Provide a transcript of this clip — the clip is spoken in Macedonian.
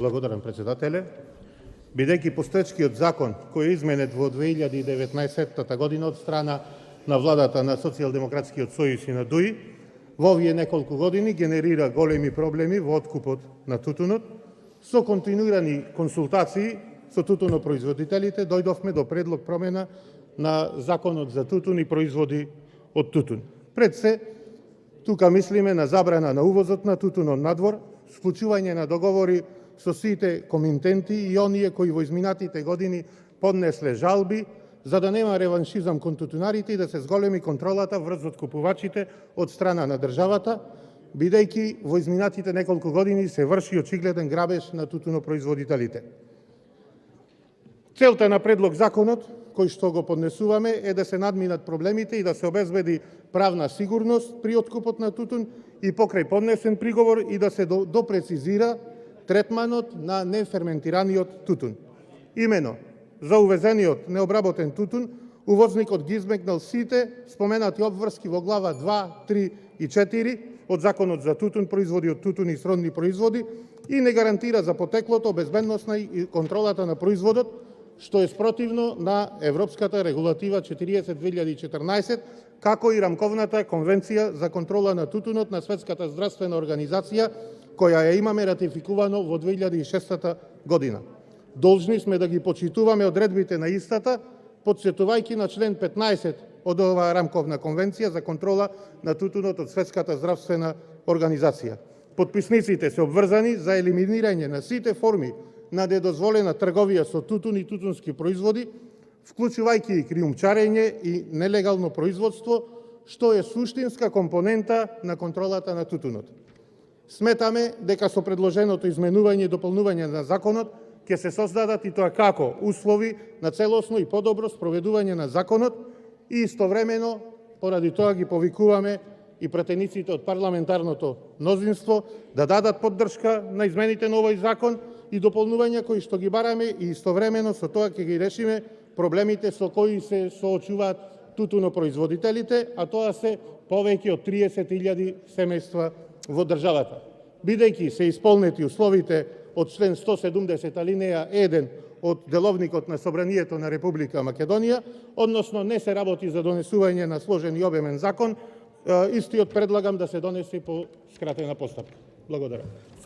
Благодарам, председателе. Бидејќи постоечкиот закон кој е изменет во 2019 година од страна на владата на Социјалдемократскиот сојуз и на ДУИ, во овие неколку години генерира големи проблеми во откупот на тутунот. Со континуирани консултации со тутунопроизводителите дојдовме до предлог промена на Законот за тутун и производи од тутун. Пред се, тука мислиме на забрана на увозот на тутун од надвор, склучување на договори со сите комитенти и оние кои во изминатите години поднесле жалби, за да нема реваншизам кон тутунарите и да се зголеми контролата врз откупувачите од страна на државата, бидејќи во изминатите неколку години се врши очигледен грабеж на тутунопроизводителите. Целта на предлог законот, кој што го поднесуваме, е да се надминат проблемите и да се обезбеди правна сигурност при откупот на тутун и покрај поднесен приговор и да се допрецизира третманот на неферментираниот тутун. Имено, за увезениот необработен тутун, увозникот ги измекнал сите споменати обврски во глава 2, 3 и 4 од Законот за тутун, производи од тутун и сродни производи и не гарантира за потеклото, безбедноста и контролата на производот, што е спротивно на Европската регулатива 40/2014, како и Рамковната конвенција за контрола на тутунот на Светската здравствена организација, која ја имаме ратификувано во 2006 година. Должни сме да ги почитуваме одредбите на истата, подсетувајќи на член 15 од оваа Рамковна конвенција за контрола на тутунот од Светската здравствена организација. Подписниците се обврзани за елиминирање на сите форми на недозволена трговија со тутун и тутунски производи, вклучувајќи и криумчарење и нелегално производство, што е суштинска компонента на контролата на тутунот. Сметаме дека со предложеното изменување и дополнување на законот ќе се создадат и тоа како услови на целосно и подобро спроведување на законот и истовремено, поради тоа ги повикуваме и пратениците од парламентарното мнозинство да дадат поддршка на измените на овој закон и дополнувања кои што ги бараме и истовремено со тоа ќе ги решиме проблемите со кои се соочуваат тутунопроизводителите, а тоа се повеќе од 30.000 семејства во државата. Бидејќи се исполнети условите од член 170 алинеја 1 од Деловникот на Собранието на Република Македонија, односно не се работи за донесување на сложен и обемен закон, истиот предлагам да се донесе по скратена постапка. Благодарам.